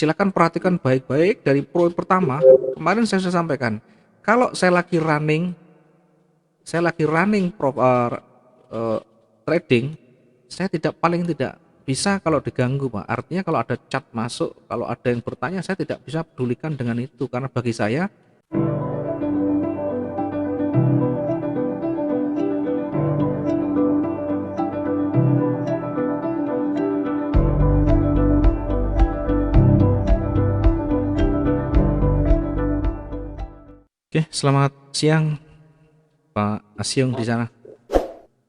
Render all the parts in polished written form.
silakan perhatikan baik-baik dari poin pertama. Kemarin saya sudah sampaikan, kalau saya lagi running trading, saya tidak paling tidak bisa kalau diganggu, Pak. Artinya kalau ada chat masuk, kalau ada yang bertanya, saya tidak bisa pedulikan dengan itu karena bagi saya. Oke, selamat siang Pak Asyung di sana.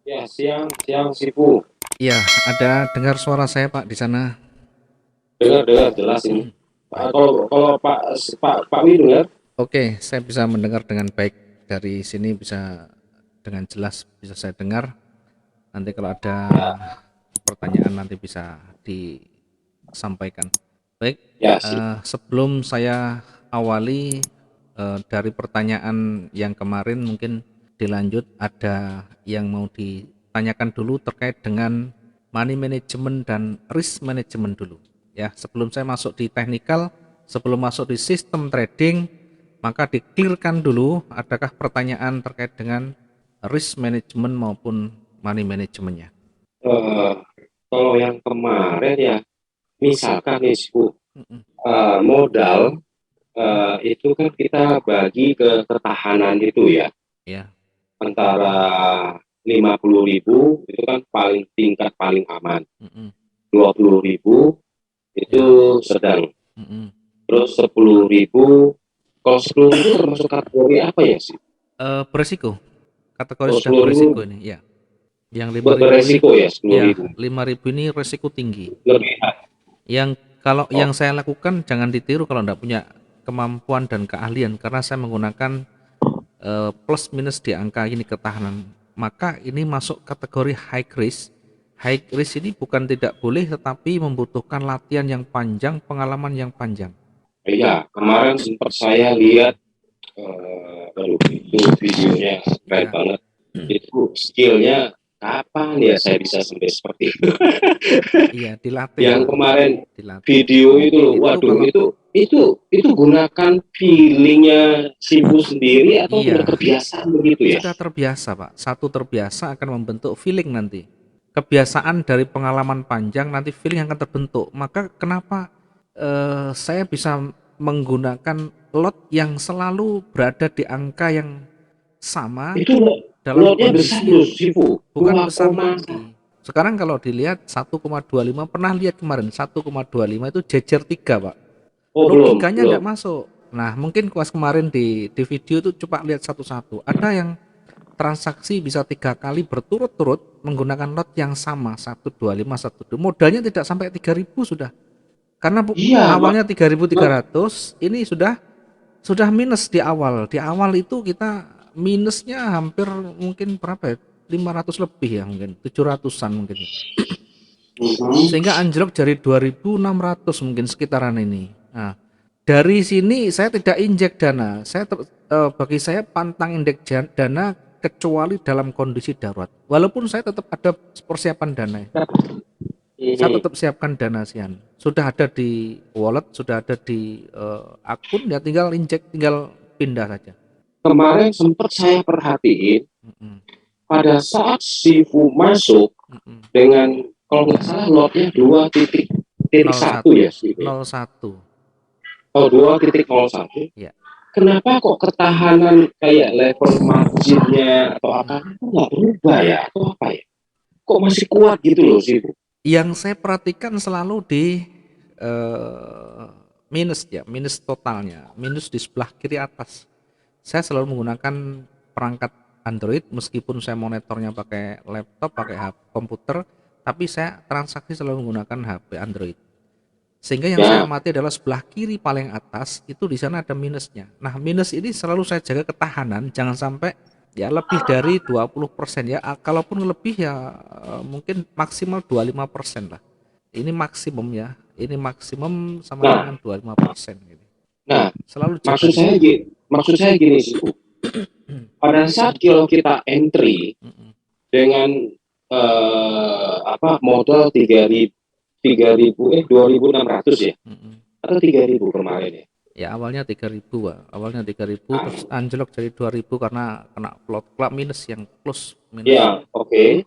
Ya, siang Sifu. Iya, ada dengar suara saya Pak di sana. Dengar jelas ini. Baik. Kalau Pak Wi dengar? Oke, saya bisa mendengar dengan baik dari sini, bisa dengan jelas bisa saya dengar. Nanti kalau ada Ya, pertanyaan nanti bisa disampaikan. Baik, ya sih. sebelum saya awali dari pertanyaan yang kemarin, mungkin dilanjut ada yang mau ditanyakan dulu terkait dengan money management dan risk management dulu. Ya, sebelum saya masuk di technical, sebelum masuk di sistem trading, maka di-clearkan dulu adakah pertanyaan terkait dengan risk management maupun money managementnya. Eh, Kalau yang kemarin ya, misalkan nih Sifu, Mm-mm. modal itu kan kita bagi ke ketahanan itu ya, Ya. antara 50.000 itu kan tingkat paling aman, Mm-mm. 20.000 itu Ya. sedang, Mm-mm. terus 10.000. Kalau 10.000 termasuk kategori apa ya sih? Beresiko, kategori Oh, sudah 10.000 beresiko ini ya. Yang 5.000 ini, beresiko ya, sepuluh ya ribu 5.000 ini resiko tinggi. lebih. Yang kalau Oh, yang saya lakukan jangan ditiru kalau tidak punya kemampuan dan keahlian, karena saya menggunakan plus minus di angka ini ketahanan. Maka ini masuk kategori high risk. High risk ini bukan tidak boleh, tetapi membutuhkan latihan yang panjang, pengalaman yang panjang. iya, kemarin sempat saya lihat, aduh, itu videonya keren Ya, banget. Itu skillnya kapan ya saya bisa sampai seperti itu? iya dilatih Yang Pak, kemarin dilatih. video itu loh, Itu waduh, kalau itu gunakan feelingnya Sifu sendiri atau sudah iya kebiasaan begitu ya? sudah terbiasa Pak, satu terbiasa akan membentuk feeling nanti. Kebiasaan dari pengalaman panjang nanti feeling akan terbentuk. Maka kenapa saya bisa menggunakan lot yang selalu berada di angka yang sama Itu dalam lotnya besar kondisi loh, Sifu, bukan besar 2,1. lagi. Sekarang kalau dilihat 1,25, pernah lihat kemarin 1,25 itu jejer 3 Pak. Oh, Row belum, tiganya belum. tidak masuk. Nah, mungkin kuas kemarin di video itu coba lihat satu-satu. Ada yang transaksi bisa 3 kali berturut-turut menggunakan lot yang sama, 125, 12. Modalnya tidak sampai 3.000 sudah. Karena Iya, awalnya mak, 3.300, ini sudah minus di awal. Di awal itu kita minusnya hampir mungkin berapa ya? 500 lebih ya, mungkin 700-an mungkin. Sehingga anjlok dari 2.600 mungkin sekitaran ini. Nah, dari sini saya tidak injek dana. Bagi saya pantang injek dana kecuali dalam kondisi darurat. Walaupun saya tetap ada persiapan dana. Saya Mhm. tetap siapkan dana Sian. Sudah ada di wallet, sudah ada di akun, ya tinggal injek, tinggal pindah saja. Kemarin sempat saya perhatiin Mm-mm. pada saat Sifu masuk Mm-mm. dengan, kalau nggak salah lotnya 2.1 01, ya Sifu. 01. Oh, 2.01. Ya. Kenapa kok ketahanan kayak level marginnya atau apa Mm-mm. itu nggak berubah ya atau apa ya? Kok masih kuat gitu loh Sifu? Yang saya perhatikan selalu di minus ya, minus totalnya, minus di sebelah kiri atas. Saya selalu menggunakan perangkat Android, meskipun saya monitornya pakai laptop, pakai komputer, tapi saya transaksi selalu menggunakan HP Android. Sehingga yang saya Ya, amati adalah sebelah kiri paling atas itu di sana ada minusnya. Nah, minus ini selalu saya jaga ketahanan, jangan sampai ya lebih dari 20% ya. Kalaupun lebih ya mungkin maksimal 25% lah. Ini maksimum ya. Ini maksimum sama nah, dengan 25% gitu. nah, Selalu jaga maksud di saya situ. gini, maksud saya gini Sifu. Pada saat kalau kita entry Mm-mm. dengan apa modal 3.000, 2.600 ya. Mm-mm. atau 3.000 kemarin ya? Ya awalnya 3.000 Pak. Awalnya 3.000 Ah, terus anjlok jadi 2.000 karena kena plot club minus yang close minus. ya, oke.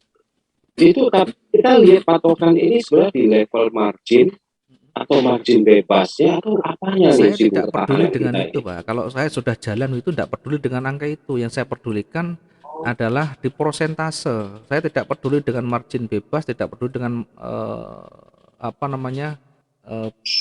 Itu kita lihat patokan ini sebenarnya di level margin atau margin bebasnya atau apanya nih Saya situ tidak peduli ketahanan dengan kita itu, ini? Pak. Kalau saya sudah jalan itu tidak peduli dengan angka itu. Yang saya pedulikan Oh, adalah di persentase. Saya tidak peduli dengan margin bebas, tidak peduli dengan apa namanya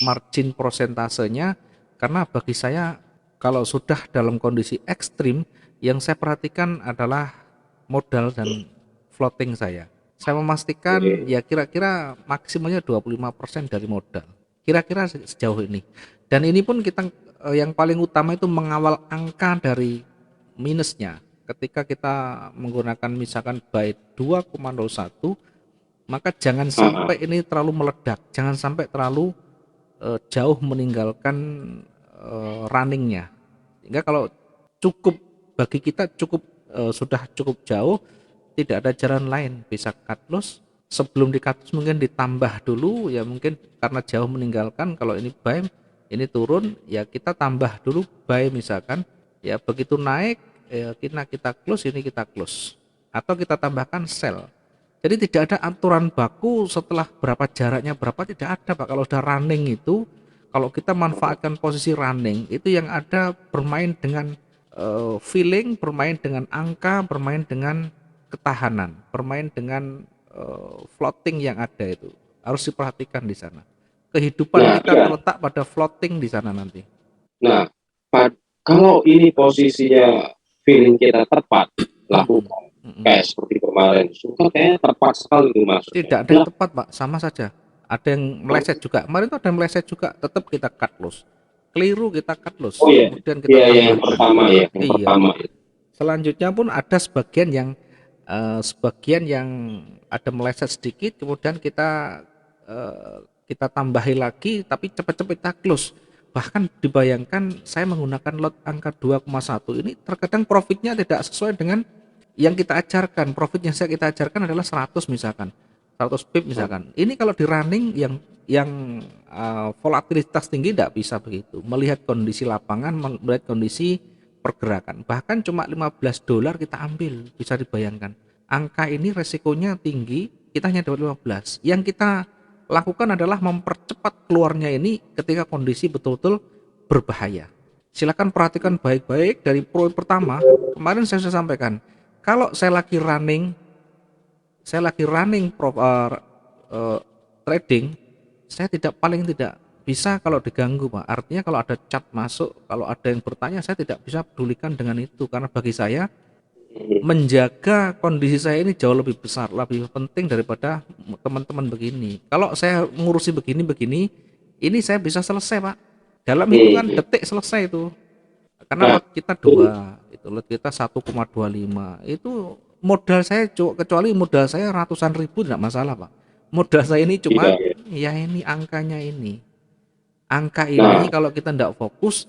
margin prosentasenya, karena bagi saya kalau sudah dalam kondisi ekstrim, yang saya perhatikan adalah modal dan floating saya. Saya memastikan oke. ya kira-kira maksimalnya 25% dari modal. Kira-kira sejauh ini. Dan ini pun kita yang paling utama itu mengawal angka dari minusnya. Ketika kita menggunakan misalkan buy 2,01, maka jangan Ah, ah. sampai ini terlalu meledak, jangan sampai terlalu jauh meninggalkan runningnya. Sehingga kalau cukup bagi kita cukup sudah cukup jauh, tidak ada jalan lain, bisa cut loss. Sebelum di cut loss mungkin ditambah dulu ya, mungkin karena jauh meninggalkan. Kalau ini buy, ini turun ya kita tambah dulu buy misalkan, ya begitu naik ya kita close, ini kita close atau kita tambahkan sell. Jadi tidak ada aturan baku setelah berapa jaraknya berapa, tidak ada Pak. Kalau sudah running itu, kalau kita manfaatkan posisi running itu yang ada bermain dengan feeling, bermain dengan angka, bermain dengan ketahanan, bermain dengan floating yang ada itu. Harus diperhatikan di sana. Kehidupan Nah, kita iya. terletak pada floating di sana nanti. Nah, kalau ini posisinya feeling kita tepat lakukan kayak seperti kemarin, suka kayaknya tepat sekali itu maksudnya. Tidak ada yang Nah, tepat Pak, sama saja. Ada yang meleset juga. Kemarin itu ada yang meleset juga, tetap kita cut loss. Keliru kita cut oh loss, iya, kemudian kita iya yang tambahkan. pertama ya, yang Iya. pertama. Selanjutnya pun ada sebagian yang ada meleset sedikit, kemudian kita tambahi lagi, tapi cepat-cepat kita close. Bahkan dibayangkan saya menggunakan lot angka 2,1 ini, terkadang profitnya tidak sesuai dengan yang kita ajarkan. Profit yang kita ajarkan adalah 100 misalkan, 100 pip misalkan. Ini kalau di running yang volatilitas tinggi tidak bisa begitu. Melihat kondisi lapangan, melihat kondisi pergerakan. Bahkan cuma $15 kita ambil, bisa dibayangkan. Angka ini resikonya tinggi, kita hanya dapat 15. Yang kita lakukan adalah mempercepat keluarnya ini ketika kondisi betul-betul berbahaya. Silakan perhatikan baik-baik dari pro pertama. Kemarin saya sudah sampaikan, kalau saya lagi running trading, saya paling tidak bisa kalau diganggu Pak. Artinya kalau ada chat masuk, kalau ada yang bertanya, saya tidak bisa pedulikan dengan itu, karena bagi saya menjaga kondisi saya ini jauh lebih besar, lebih penting daripada teman-teman begini. Kalau saya ngurusi begini-begini, ini saya bisa selesai Pak. Dalam hitungan Hmm. detik selesai itu. Karena Nah, lot kita dua, itu lot kita 1,25, itu modal saya kecuali modal saya ratusan ribu tidak masalah Pak. Modal saya ini cuma iya, iya. ya ini angkanya ini. Angka Nah, ini kalau kita tidak fokus,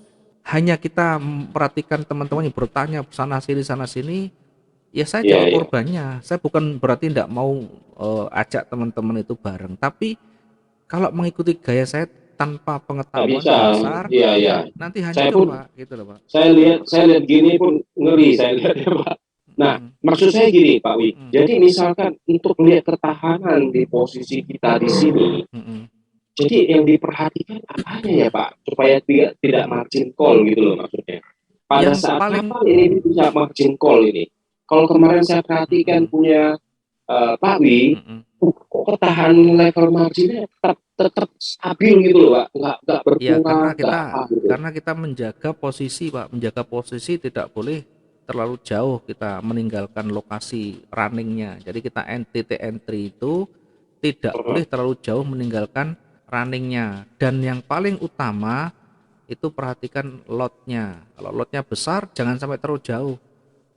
hanya kita perhatikan teman-teman yang bertanya sana sini, ya saya iya, jadi iya. korbannya. Saya bukan berarti tidak mau ajak teman-teman itu bareng, tapi kalau mengikuti gaya saya tanpa Nggak pengetahuan bisa. dasar, Iya, iya. nanti Saya hancur pun Pak, gitu loh Pak. saya lihat gini pun ngeri saya lihat ya Pak. Nah, Mm, maksud saya gini Pak Wi. mm, Jadi misalkan untuk melihat ketahanan di posisi kita di sini, mm, mm. jadi yang diperhatikan apanya ya Pak, supaya tidak margin call gitu loh maksudnya. Pada Yang saat paling kapan ini bisa margin call ini? Kalau kemarin saya mm, perhatikan mm, punya Pak Wi, mm, mm. kok ketahanan level marginnya tetap stabil gitu loh Pak, nggak Ya berkurang, nggak apa gitu. karena kita menjaga posisi Pak, menjaga posisi tidak boleh terlalu jauh kita meninggalkan lokasi runningnya. Jadi kita titik entry itu tidak boleh terlalu jauh meninggalkan runningnya. Dan yang paling utama itu perhatikan lotnya. Kalau lotnya besar jangan sampai terlalu jauh.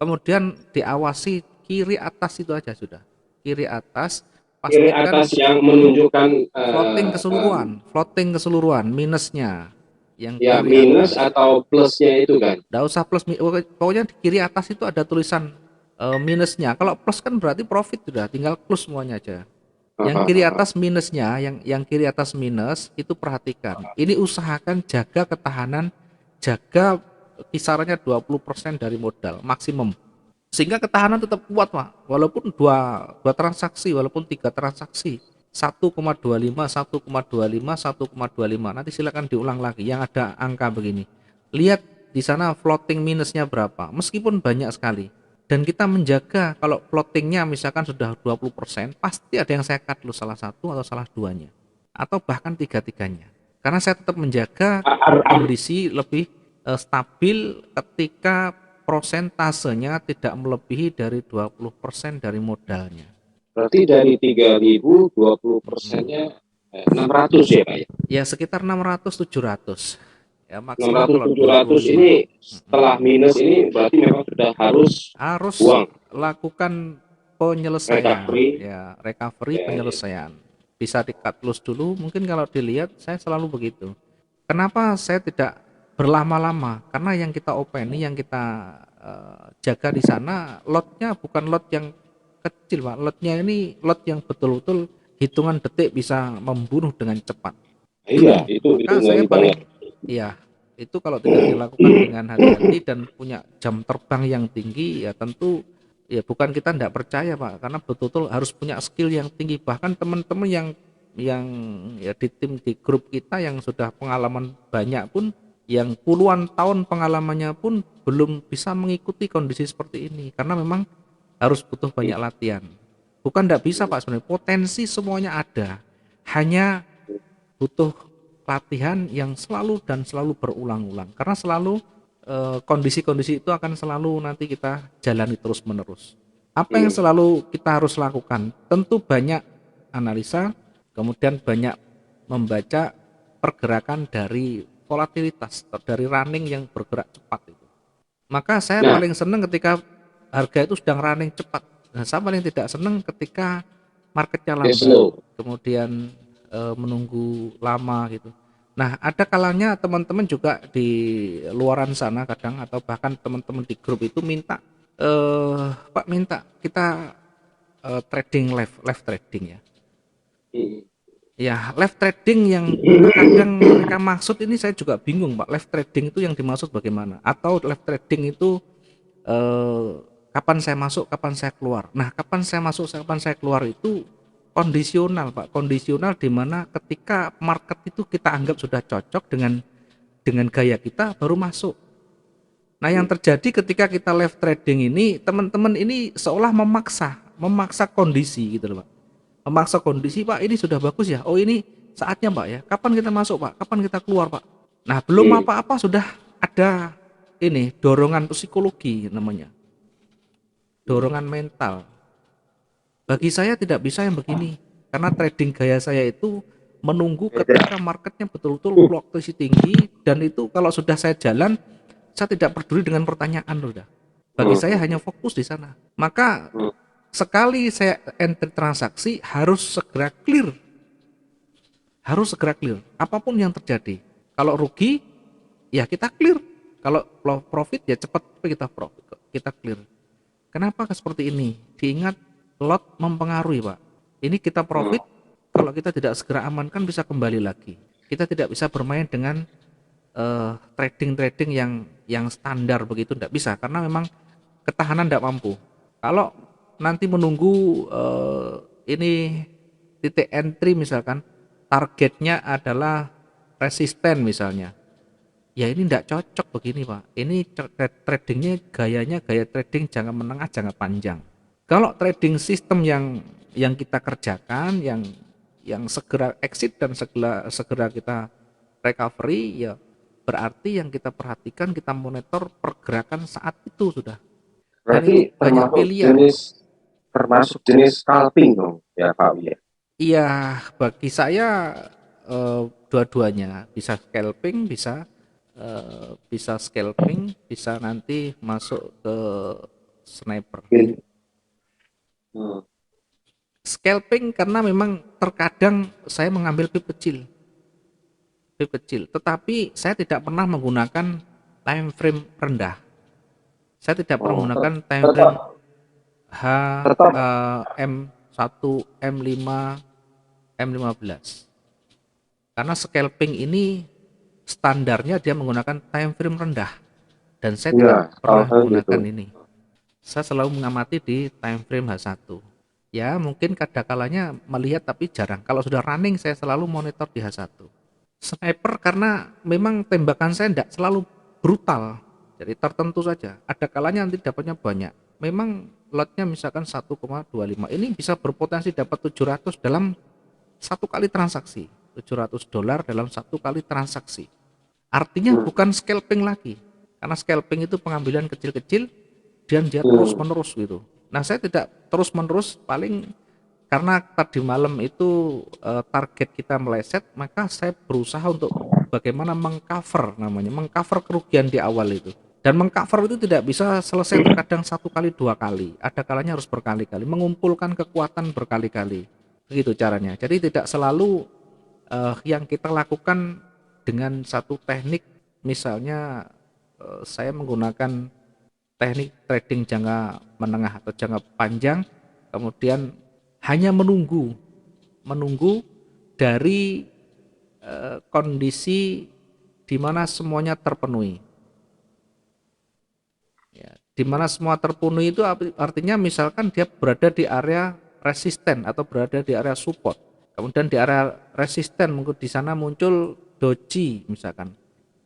Kemudian diawasi kiri atas itu aja sudah. Kiri atas Kiri pastikan atas yang menunjukkan floating keseluruhan minusnya yang ya kiri minus atas. atau plusnya itu kan. Nggak usah plus, pokoknya di kiri atas itu ada tulisan minusnya. Kalau plus kan berarti profit, sudah tinggal plus semuanya aja. Yang kiri atas minusnya, yang kiri atas minus itu perhatikan. Ini usahakan jaga ketahanan, jaga kisarannya 20% dari modal maksimum. Sehingga ketahanan tetap kuat, Pak. Walaupun dua transaksi, walaupun tiga transaksi. 1,25, 1,25, 1,25. Nanti silakan diulang lagi yang ada angka begini. Lihat di sana floating minusnya berapa. Meskipun banyak sekali. Dan kita menjaga kalau floatingnya misalkan sudah 20%, pasti ada yang saya cut lu salah satu atau salah duanya. Atau bahkan tiga-tiganya. Karena saya tetap menjaga kondisi lebih stabil ketika prosentasenya tidak melebihi dari 20% dari modalnya. Berarti dari 3.000 20%-nya 600 ya Pak ya? Ya sekitar 600-700. Ya maksimal 600 kalau 700 25. ini setelah minus ini berarti memang sudah harus Harus uang lakukan penyelesaian, recovery ya recovery ya, ya. penyelesaian. Bisa di cut loss dulu, mungkin kalau dilihat saya selalu begitu. Kenapa saya tidak berlama-lama? Karena yang kita open, yang kita jaga di sana lotnya bukan lot yang kecil, Pak. Lotnya ini lot yang betul-betul hitungan detik bisa membunuh dengan cepat. Iya, itu Maka saya ngeri banget. paling, ya itu kalau tidak dilakukan dengan hati-hati dan punya jam terbang yang tinggi, ya tentu ya bukan kita tidak percaya, Pak, karena betul-betul harus punya skill yang tinggi. Bahkan teman-teman yang ya di tim di grup kita yang sudah pengalaman banyak pun, yang puluhan tahun pengalamannya pun belum bisa mengikuti kondisi seperti ini karena memang harus butuh banyak latihan. Bukan tidak bisa, Pak, sebenarnya potensi semuanya ada, hanya butuh latihan yang selalu dan selalu berulang-ulang karena selalu kondisi-kondisi itu akan selalu nanti kita jalani terus-menerus. Apa yang selalu kita harus lakukan? Tentu banyak analisa, kemudian banyak membaca pergerakan dari volatilitas, dari running yang bergerak cepat itu. Maka saya Nah, paling senang ketika harga itu sedang running cepat. Nah, saya paling tidak senang ketika marketnya cash lambat, flow. kemudian menunggu lama gitu. Nah, ada kalanya teman-teman juga di luaran sana kadang atau bahkan teman-teman di grup itu minta, Pak, minta kita trading live trading ya. Ya, live trading yang terkadang mereka maksud ini saya juga bingung, Pak. Live trading itu yang dimaksud bagaimana? Atau live trading itu eh, kapan saya masuk, kapan saya keluar. Nah, kapan saya masuk, kapan saya keluar itu kondisional, Pak. Kondisional di mana ketika market itu kita anggap sudah cocok dengan gaya kita baru masuk. Nah, yang terjadi ketika kita live trading ini, teman-teman ini seolah memaksa kondisi gitu loh, Pak. Memaksa kondisi, Pak, ini sudah bagus ya. Oh, ini saatnya, Pak ya. Kapan kita masuk, Pak? Kapan kita keluar, Pak? Nah, belum apa-apa sudah ada ini dorongan psikologi namanya, dorongan mental. Bagi saya tidak bisa yang begini, karena trading gaya saya itu menunggu ketika marketnya betul-betul fluktuasi tinggi, dan itu kalau sudah saya jalan, saya tidak peduli dengan pertanyaan udah. Bagi saya hanya fokus di sana. Maka sekali saya enter transaksi harus segera clear, apapun yang terjadi. Kalau rugi ya kita clear, kalau profit ya cepat kita profit, kita clear. Kenapa seperti ini? Diingat lot mempengaruhi, Pak. Ini kita profit, kalau kita tidak segera amankan bisa kembali lagi. Kita tidak bisa bermain dengan trading yang standar begitu, tidak bisa karena memang ketahanan tidak mampu. Kalau nanti menunggu ini titik entry misalkan targetnya adalah resisten misalnya, ya ini tidak cocok begini, Pak. Ini tradingnya gaya trading jangka menengah, jangka panjang. Kalau trading sistem yang kita kerjakan, yang segera exit dan segera kita recovery, ya berarti yang kita perhatikan, kita monitor pergerakan saat itu sudah. Dan Berarti itu banyak termasuk pilihan. jenis scalping dong ya Pak ya. Iya, bagi saya dua-duanya bisa scalping, bisa scalping, bisa nanti masuk ke sniper. Hmm. Scalping karena memang terkadang saya mengambil pip kecil, tetapi saya tidak pernah menggunakan time frame rendah. Saya tidak pernah Oh, menggunakan time frame tetap H, tetap M1, M5. M15. Karena scalping ini standarnya dia menggunakan time frame rendah dan saya Iya, tidak tahu pernah saya gitu. menggunakan ini. Saya selalu mengamati di time frame H1. Ya, mungkin kadang-kalanya melihat tapi jarang. Kalau sudah running saya selalu monitor di H1. Sniper karena memang tembakan saya tidak selalu brutal. Jadi tertentu saja. Ada kalanya nanti dapatnya banyak. Memang lotnya misalkan 1,25. Ini bisa berpotensi dapat 700 dalam satu kali transaksi. $700 dalam satu kali transaksi. Artinya Hmm. bukan scalping lagi. Karena scalping itu pengambilan kecil-kecil dan dia terus Hmm. menerus gitu. Nah, saya tidak terus menerus, paling karena tadi malam itu target kita meleset, maka saya berusaha untuk bagaimana mengcover, namanya mengcover kerugian di awal itu. Dan mengcover itu tidak bisa selesai terkadang satu kali dua kali, ada kalanya harus berkali-kali, mengumpulkan kekuatan berkali-kali, begitu caranya. Jadi tidak selalu yang kita lakukan dengan satu teknik. Misalnya saya menggunakan teknik trading jangka menengah atau jangka panjang, kemudian hanya menunggu dari kondisi di mana semuanya terpenuhi. Ya, di mana semua terpenuhi itu artinya misalkan dia berada di area resisten atau berada di area support. Kemudian di area resisten di sana muncul doji misalkan.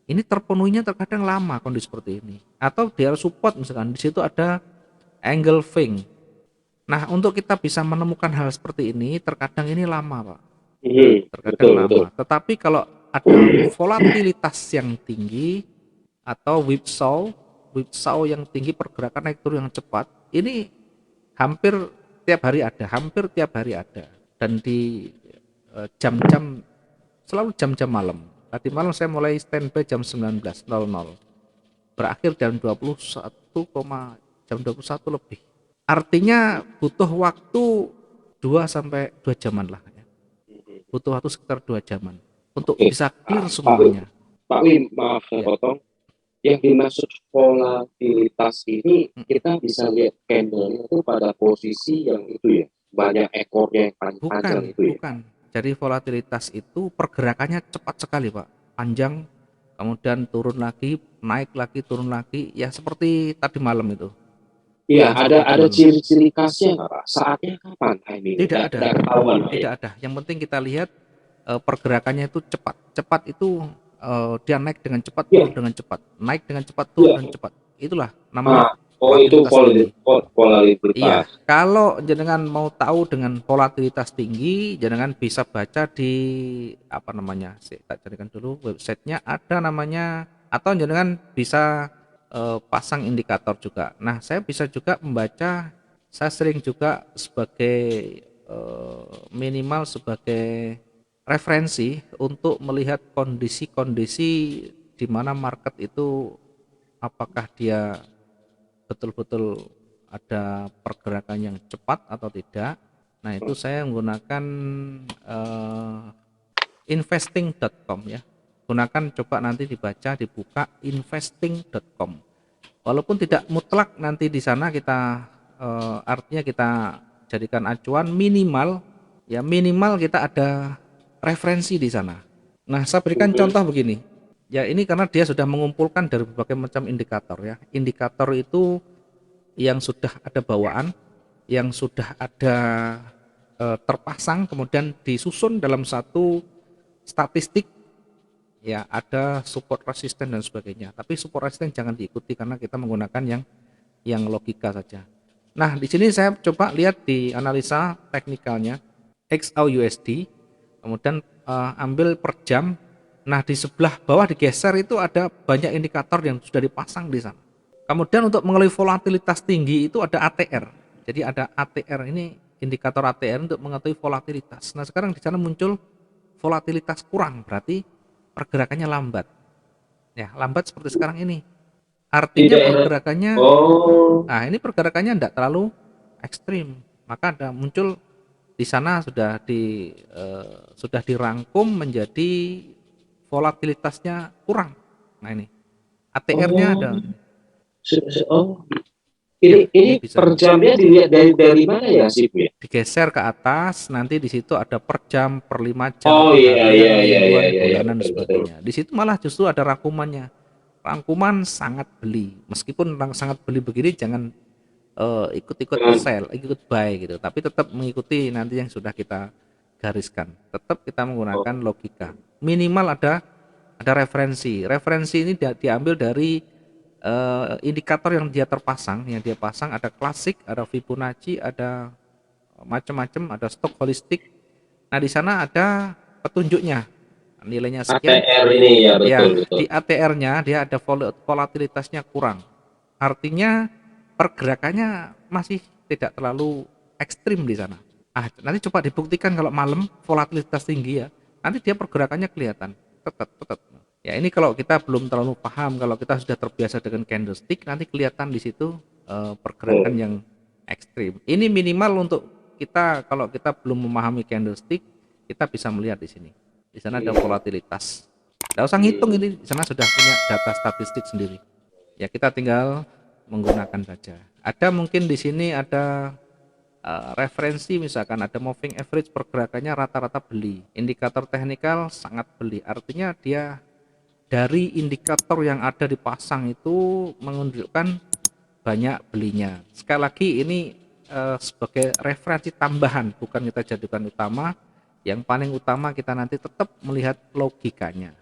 Ini terpenuhinya terkadang lama kondisi seperti ini. Atau di area support misalkan di situ ada angle fing. Nah, untuk kita bisa menemukan hal seperti ini terkadang ini lama, Pak. Terkadang Betul, betul. lama. Tetapi kalau ada volatilitas yang tinggi atau whipsaw yang tinggi, pergerakan naik turun yang cepat, ini hampir hampir tiap hari ada. Dan di jam-jam selalu jam-jam malam. Tadi malam saya mulai standby jam 19.00. Berakhir jam 21, jam 21 lebih. Artinya butuh waktu 2 sampai 2 jaman lah ya. Butuh waktu sekitar 2 jaman untuk Oke, bisa clear Pak Wim, semuanya. Pak Wim, maaf saya Ya. potong. Yang dimaksud volatilitas ini kita bisa lihat candle itu pada posisi yang itu ya, banyak ekornya yang paling panjang Bukan, itu ya. bukan. Jadi volatilitas itu pergerakannya cepat sekali, Pak. Panjang, kemudian turun lagi, naik lagi, turun lagi, ya seperti tadi malam itu. Iya, Ya seperti tadi ada malam. ciri-ciri khasnya nggak Pak? Saatnya kapan timingnya? Tidak ada, Tidak ketahuan Pak ya. tidak ada. Yang penting kita lihat pergerakannya itu cepat. Cepat itu dia naik dengan cepat, turun Iya, dengan cepat. Naik dengan cepat, turun dengan iya. cepat. Itulah namanya Ah, oh itu volatilitas tinggi. Iya, volatilitas. kalau jenengan mau tahu dengan volatilitas tinggi, jenengan bisa baca di apa namanya? Saya tak carikan dulu websitenya, ada namanya, atau jenengan bisa pasang indikator juga. Nah, saya bisa juga membaca, saya sering juga sebagai minimal sebagai referensi untuk melihat kondisi-kondisi di mana market itu apakah dia betul-betul ada pergerakan yang cepat atau tidak. Nah, itu saya menggunakan investing.com ya. Gunakan, coba nanti dibuka investing.com. Walaupun tidak mutlak nanti di sana kita artinya kita jadikan acuan, minimal kita ada referensi di sana. Nah, saya berikan contoh begini. Ya, ini karena dia sudah mengumpulkan dari berbagai macam indikator ya. Indikator itu yang sudah ada bawaan, yang sudah ada terpasang, kemudian disusun dalam satu statistik, ya ada support resisten dan sebagainya. Tapi support resisten jangan diikuti karena kita menggunakan yang logika saja. Nah, di sini saya coba lihat di analisa teknikalnya XAUUSD, kemudian ambil per jam. Nah, di sebelah bawah digeser itu ada banyak indikator yang sudah dipasang di sana. Kemudian untuk mengetahui volatilitas tinggi itu ada ATR. Jadi ada ATR, ini indikator ATR untuk mengetahui volatilitas. Nah, sekarang di sana muncul volatilitas kurang, berarti pergerakannya lambat. Ya, lambat seperti sekarang ini. Di Artinya daerah. pergerakannya, Oh, nah ini pergerakannya tidak terlalu ekstrim. Maka ada muncul di sana sudah dirangkum menjadi volatilitasnya kurang. Nah ini ATR-nya ada. oh, oh. Ini bisa per jamnya dilihat dari mana ya sih Bu ya? digeser ke atas, nanti di situ ada per jam, per 5 jam, Oh per iya iya harian, iya iya mingguan, iya, iya, bulanan, dan betul betul. sebagainya. Di situ malah justru ada rangkumannya. Rangkuman sangat beli. Meskipun sangat beli begini jangan ikut-ikut Dengan sell, ikut buy gitu, tapi tetap mengikuti nanti yang sudah kita gariskan. Tetap kita menggunakan oh, logika. Minimal ada referensi. Referensi ini diambil dari indikator yang dia terpasang, yang dia pasang ada klasik, ada Fibonacci, ada macam-macam, ada stok holistik. Nah, di sana ada petunjuknya. Nilainya sekian. ATR ini ya betul Ya, betul. di ATR-nya dia ada volatilitasnya kurang. Artinya pergerakannya masih tidak terlalu ekstrim di sana. Ah, nanti coba dibuktikan kalau malam volatilitas tinggi ya. Nanti dia pergerakannya kelihatan. Tetap, tetap. Ya, ini kalau kita belum terlalu paham, kalau kita sudah terbiasa dengan candlestick, nanti kelihatan di situ pergerakan Hmm. yang ekstrim. Ini minimal untuk kita, kalau kita belum memahami candlestick, kita bisa melihat di sini. Di sana ada volatilitas. Nggak usah ngitung, ini di sana sudah punya data statistik sendiri. Ya, kita tinggal menggunakan saja. Ada mungkin di sini ada referensi, misalkan ada moving average, pergerakannya rata-rata beli. Indikator teknikal sangat beli. Artinya dia dari indikator yang ada dipasang itu menunjukkan banyak belinya. Sekali lagi ini sebagai referensi tambahan, bukan kita jadikan utama. Yang paling utama kita nanti tetap melihat logikanya.